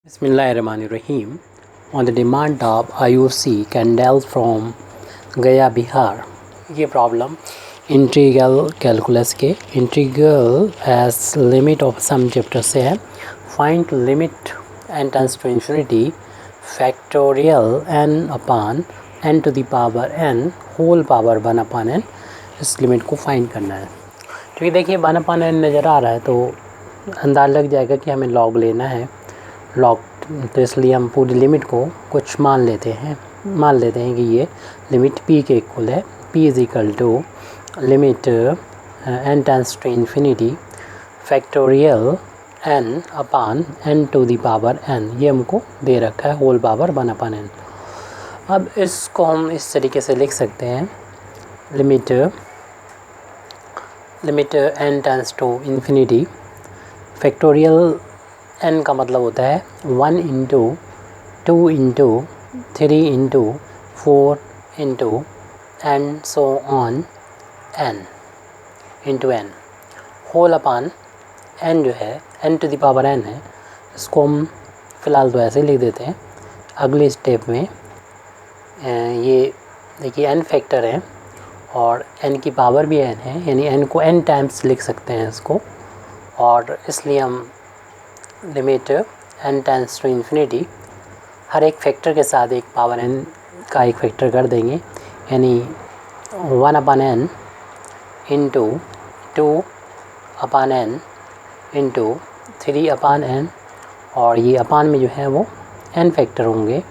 Bismillahirrahmanirrahim. On the demand of IOC Candle from Gaya Bihar, ये problem integral calculus के integral as limit of sum chapter से है. Find limit n tends to infinity factorial n upon n to the power n whole power 1 upon n. इस limit को find करना है. तो ये देखिए 1 अपान n नज़र आ रहा है तो अंदाज़ लग जाएगा कि हमें लॉग लेना है. लॉग तो इसलिए हम पूरी लिमिट को कुछ मान लेते हैं कि ये लिमिट p के इक्वल है. p is equal to limit n tends to infinity factorial n upon n to the power n. ये हमको दे रखा है होल पावर 1 अपान n. अब इसको हम इस तरीके से लिख सकते हैं limit n tends to infinity factorial n का मतलब होता है 1 into 2 into 3 into 4 into and so on n into n whole upon n जो है n to the power n है. इसको हम फ़िलहाल तो ऐसे लिख देते हैं. अगले स्टेप में ये देखिए n फैक्टर है और n की पावर भी n है, यानी n को n टाइम्स लिख सकते हैं इसको. और इसलिए हम limit n tends to infinity हर एक फैक्टर के साथ एक पावर n का एक फैक्टर कर देंगे, यानी 1 upon n into 2 upon n into 3 upon n. और ये अपान में जो है वो n फैक्टर होंगे.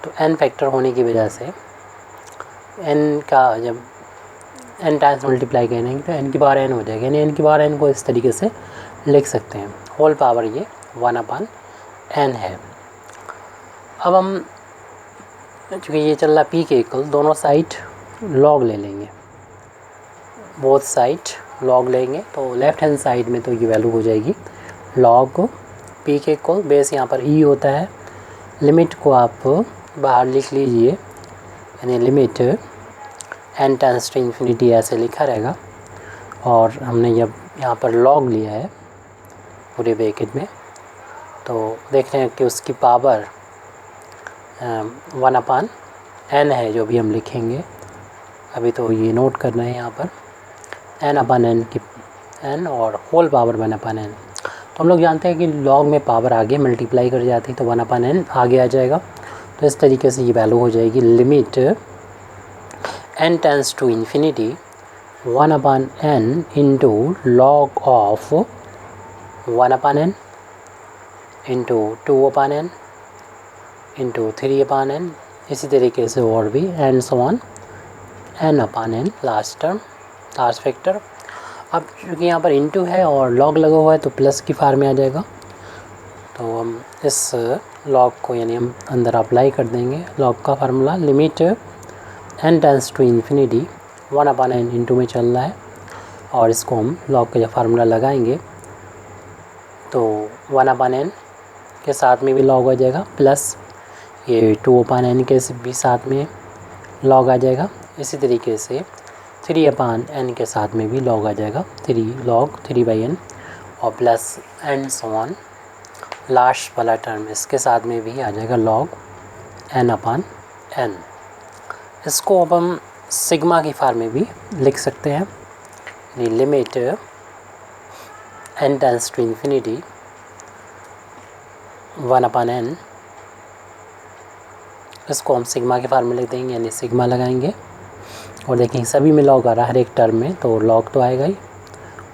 तो n फैक्टर होने की वजह से n का जब n टाइम्स मल्टीप्लाई करेंगे तो n की पावर n हो जाएगा, यानी n की पावर n को इस तरीके से लिख सकते हैं. होल पावर ये 1 अपान n है. अब हम चूँकि ये चल रहा p के इक्वल दोनों साइड लॉग ले लेंगे, बोथ साइड लॉग लेंगे तो लेफ़्ट हैंड साइड में तो ये वैल्यू हो जाएगी लॉग p के इक्वल. बेस यहाँ पर e होता है. लिमिट को आप बाहर लिख लीजिए, यानी limit n tends to infinity ऐसे लिखा रहेगा. और हमने जब यहाँ पर लॉग लिया है पूरे ब्रैकेट में तो देख रहे हैं कि उसकी पावर 1 अपान n है जो भी हम लिखेंगे. अभी तो ये नोट करना है यहाँ पर n अपान n की n और होल पावर 1 अपान n. तो हम लोग जानते हैं कि लॉग में पावर आगे मल्टीप्लाई कर जाती है तो 1 अपान n आगे आ जाएगा. तो इस तरीके से ये वैल्यू हो जाएगी limit n tends to infinity 1 upon n into log of 1 upon n into 2 upon n into 3 upon n. इसी तरीके से और भी and so on n upon n last term last factor. अब चूँकि यहाँ पर इंटू है और लॉग लगा हुआ है तो प्लस की फार में आ जाएगा. तो हम इस लॉग को यानी हम अंदर अप्लाई कर देंगे लॉग का formula. Limit n tends to infinity 1 upon n into में चल रहा है और इसको हम लॉग का जब फार्मूला लगाएंगे तो 1 अपान n के साथ में भी लॉग आ जाएगा, प्लस ये 2 अपान n के भी साथ में लॉग आ जाएगा. इसी तरीके से 3 अपान n के साथ में भी लॉग आ जाएगा, 3 लॉग 3/n और plus and so on last वाला टर्म इसके साथ में भी आ जाएगा लॉग n अपान n. इसको अब हम सिग्मा की फार्म में भी लिख सकते हैं, यानी limit n tends to infinity 1 upon n. इसको हम सिग्मा के फार्म में लिख देंगे, यानी सिग्मा लगाएंगे और देखेंगे सभी में लॉग आ रहा है हर एक टर्म में तो लॉग तो आएगा ही.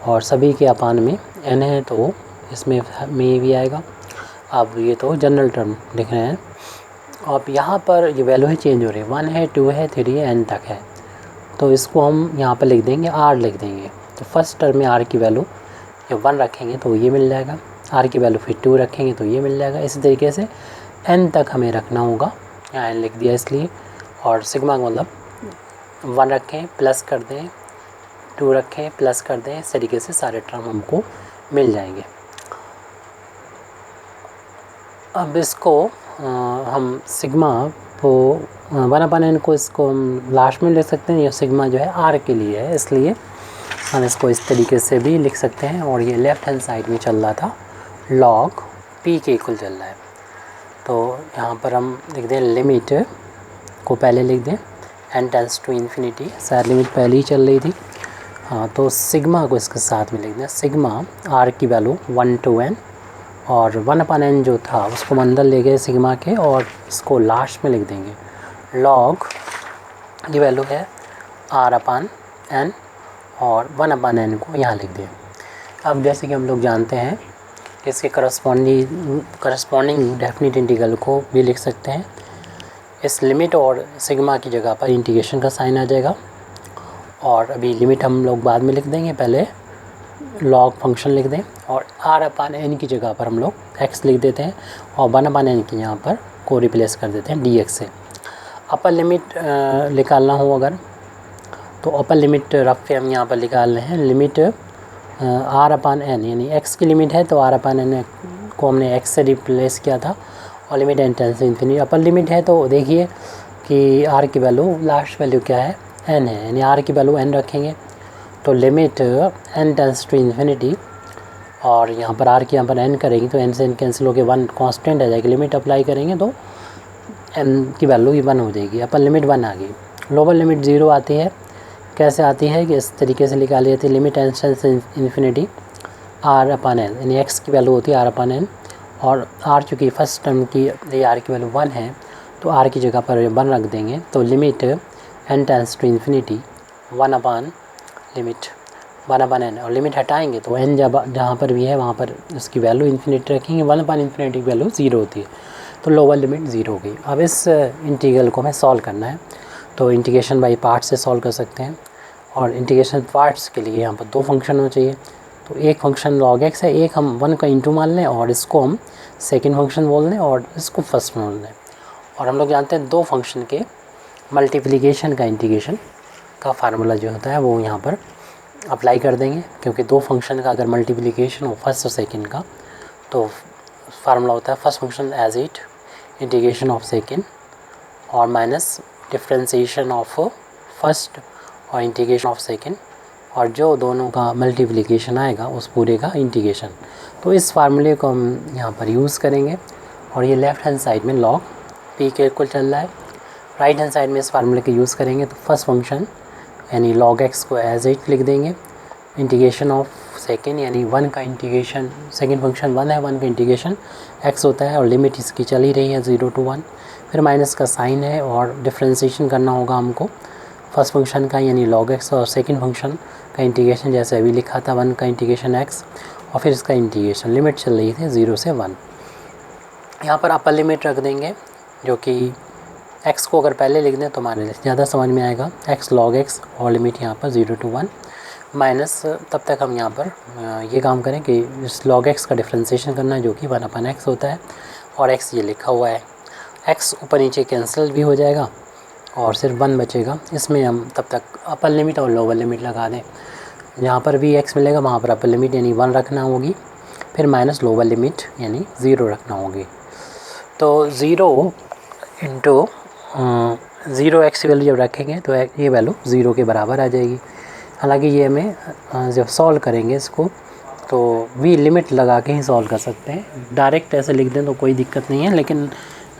और सभी के अपान में n है तो इसमें में भी आएगा. अब ये तो जनरल टर्म लिख रहे हैं. अब यहाँ पर ये वैल्यू है चेंज हो रही है, 1 है 2 है 3 है n तक है. तो इसको हम यहाँ पर लिख देंगे r लिख देंगे. तो फर्स्ट टर्म में r की वैल्यू जब 1 रखेंगे तो ये मिल जाएगा, r की वैल्यू फिर 2 रखेंगे तो ये मिल जाएगा. इसी तरीके से n तक हमें रखना होगा, यहाँ n लिख दिया इसलिए. और सिग्मा का मतलब 1 रखें प्लस कर दें, 2 रखें प्लस कर दें, इस तरीके से सारे टर्म हमको मिल जाएंगे. अब इसको हम सिग्मा को 1 अपान n को इसको हम लास्ट में लिख सकते हैं. ये सिग्मा जो है r के लिए है इसलिए हम इसको इस तरीके से भी लिख सकते हैं. और ये लेफ़्ट हैंड साइड में चल रहा था लॉग पी के इक्वल चल रहा है। तो यहाँ पर हम लिख दें लिमिट को पहले लिख दें n टेंड्स टू इन्फिनिटी, शायद लिमिट पहले ही चल रही थी। हाँ, तो सिग्मा को इसके साथ में लिख दें, सिग्मा r की वैल्यू 1 to n और 1/n जो था उसको हम अंदर ले गए सिग्मा के, और इसको लास्ट में लिख देंगे लॉग की वैल्यू है r/n और 1/n को यहाँ लिख दें। अब जैसे कि हम लोग जानते हैं कि इसके करस्पॉन्डिंग डेफिनेट इंटीग्रल को भी लिख सकते हैं। इस लिमिट और सिग्मा की जगह पर इंटीग्रेशन का साइन आ जाएगा, और अभी लिमिट हम लोग बाद में लिख देंगे, पहले लॉग फंक्शन लिख दें और r/n की जगह पर हम लोग x लिख देते हैं और 1/n की यहाँ पर को रिप्लेस कर देते हैं dx से। अपर लिमिट निकालना हो अगर, तो अपर लिमिट रफ पे हम यहाँ पर निकाल रहे हैं, लिमिट r/n यानी x की लिमिट है तो r/n को हमने x से रिप्लेस किया था, और limit n tends to infinity upper limit है। तो देखिए कि r की वैल्यू लास्ट वैल्यू क्या है, n है, यानी r की वैल्यू n रखेंगे तो limit n tends to infinity, और यहाँ पर r की यहाँ पर n करेंगे तो n से n कैंसिल होकर 1 कांस्टेंट आ जाएगी, लिमिट अप्लाई करेंगे तो n की वैल्यू 1 हो जाएगी, अपर लिमिट 1 आ गई। लोअर लिमिट 0 आती है, कैसे आती है कि इस तरीके से निकाली जाती है, limit n tends to infinity r/n यानी x की वैल्यू होती है r/n, और r चूँकि फर्स्ट टर्म की r की वैल्यू 1 है तो r की जगह पर 1 रख देंगे, तो limit n tends to infinity 1/n limit 1/n, और लिमिट हटाएंगे तो n जहाँ पर भी है वहाँ पर उसकी वैल्यू इन्फिनिटी रखेंगे, 1/∞ की वैल्यू 0 होती है, तो लोअर लिमिट 0 हो गई। अब इस इंटीग्रल को हमें सॉल्व करना है, तो इंटीग्रेशन बाई पार्ट से सॉल्व कर सकते हैं, और इंटीग्रेशन पार्ट्स के लिए यहाँ पर 2 फंक्शन होना चाहिए। तो एक फंक्शन log x है, एक हम 1 का इंटू मान लें और इसको हम सेकेंड फंक्शन बोल दें और इसको फर्स्ट बोल दें। और हम लोग जानते हैं 2 फंक्शन के मल्टीप्लिकेशन का इंटीग्रेशन का फार्मूला जो होता है वो यहाँ पर अप्लाई कर देंगे, क्योंकि 2 फंक्शन का अगर मल्टीप्लिकेशन हो फर्स्ट और सेकेंड का तो फार्मूला होता है first function as it integration of second और माइनस डिफ्रेंशिएशन ऑफ फर्स्ट और इंटीग्रेशन ऑफ सेकेंड, और जो दोनों का मल्टीप्लिकेशन आएगा उस पूरे का इंटीग्रेशन। तो इस फार्मूले को हम यहाँ पर यूज़ करेंगे, और ये लेफ़्ट हैंड साइड में log p के इक्वल चल रहा है, राइट हैंड साइड में इस फार्मूले के यूज़ करेंगे तो फर्स्ट फंक्शन यानी log x को एज इट लिख देंगे, इंटीग्रेशन ऑफ सेकेंड यानी 1 का इंटीग्रेशन, सेकेंड फंक्शन 1 है, 1 का इंटीग्रेशन x होता है और लिमिट इसकी चली रही है 0 to 1, फिर माइनस का साइन है और डिफ्रेंशिएशन करना होगा हमको फर्स्ट फंक्शन का यानी log x और सेकेंड फंक्शन का इंटीग्रेशन जैसे अभी लिखा था 1 का इंटीग्रेशन x, और फिर इसका इंटीग्रेशन, लिमिट चल रही थी 0 से 1। यहाँ पर अपर लिमिट रख देंगे जो कि x को अगर पहले लिख दें तो हमारे ज़्यादा समझ में आएगा, x log x और लिमिट यहाँ पर 0 to 1 माइनस, तब तक हम यहाँ पर ये काम करें कि इस log x का डिफ्रेंशिएशन करना है जो कि 1/x होता है, और x ये लिखा हुआ है, x ऊपर नीचे कैंसिल भी हो जाएगा और सिर्फ 1 बचेगा। इसमें हम तब तक अपर लिमिट और लोअर लिमिट लगा दें, यहाँ पर भी x मिलेगा वहाँ पर अपर लिमिट यानी 1 रखना होगी, फिर माइनस लोअर लिमिट यानी 0 रखना होगी। तो 0 इंटू 0 x की वैल्यू जब रखेंगे तो ये वैल्यू 0 के बराबर आ जाएगी। हालांकि ये हमें जब सॉल्व करेंगे इसको तो भी लिमिट लगा के ही सॉल्व कर सकते हैं, डायरेक्ट ऐसे लिख दें तो कोई दिक्कत नहीं है, लेकिन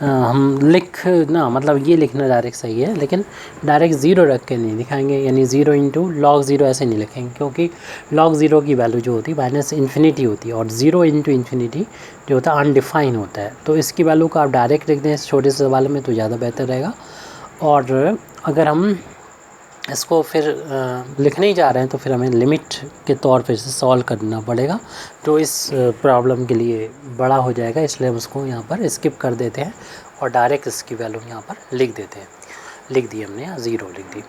हम लिखना मतलब ये लिखना डायरेक्ट सही है, लेकिन डायरेक्ट 0 रख के नहीं दिखाएंगे, यानी 0 इंटू log 0 ऐसे नहीं लिखेंगे, क्योंकि log 0 की वैल्यू जो होती है -∞ होती है और 0 इंटू इन्फिनिटी जो होता है अनडिफाइन होता है। तो इसकी वैल्यू को आप डायरेक्ट लिख दें इस छोटे से सवाल में तो ज़्यादा बेहतर रहेगा। और अगर हम इसको फिर लिखने ही जा रहे हैं तो फिर हमें लिमिट के तौर पर इसे सॉल्व करना पड़ेगा, जो इस प्रॉब्लम के लिए बड़ा हो जाएगा, इसलिए हम उसको यहाँ पर स्किप कर देते हैं और डायरेक्ट इसकी वैल्यू यहाँ पर लिख देते हैं। लिख दी हमने, यहाँ 0 लिख दी,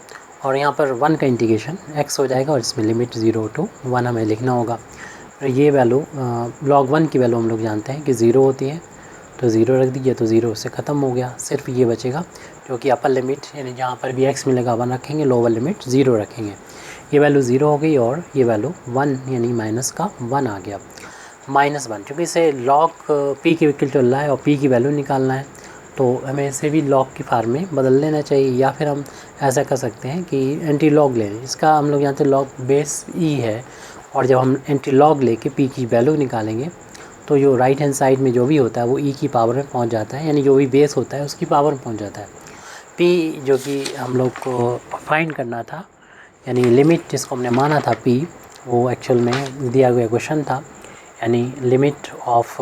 और यहाँ पर 1 का इंटीग्रेशन x हो जाएगा और इसमें लिमिट 0 to 1 हमें लिखना होगा। ये वैल्यू log 1 की वैल्यू हम लोग जानते हैं कि 0 होती है, तो 0 रख दीजिए तो 0 से ख़त्म हो गया, सिर्फ ये बचेगा जो कि अपर लिमिट यानी जहाँ पर भी x मिलेगा 1 रखेंगे, लोअर लिमिट 0 रखेंगे। ये वैल्यू 0 हो गई और ये वैल्यू 1 यानी माइनस का 1 आ गया, -1, क्योंकि इसे log p के इक्वल चल रहा है और p की वैल्यू निकालना है, तो हमें इसे भी log की फार्म में बदल लेना चाहिए, या फिर हम ऐसा कर सकते हैं कि एंटी लॉग लें, इसका हम लोग जानते हैं log बेस e है, और जब हम एंटी लॉग लेके p की वैल्यू निकालेंगे तो जो राइट हैंड साइड में जो भी होता है वो ई की पावर में पहुंच जाता है, यानी जो भी बेस होता है उसकी पावर में पहुंच जाता है। पी जो कि हम लोग को फाइंड करना था, यानी लिमिट जिसको हमने माना था पी, वो एक्चुअल में दिया गया क्वेश्चन था, यानी limit of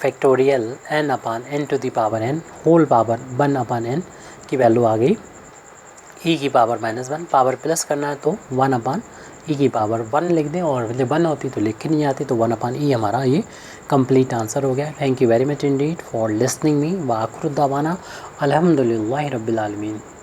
factorial n upon n to the power n whole power 1 upon n की वैल्यू आ गई e की पावर -1। पावर प्लस करना है तो 1 अपान e की पावर 1 लिख दें, और जब 1 होती तो लिख के नहीं आती, तो 1 अपान e हमारा ये कंप्लीट आंसर हो गया। Thank you very much Indeed for listening me. व आखिर दावाना अल्हम्दुलिल्लाहि रब्बिल आलमीन।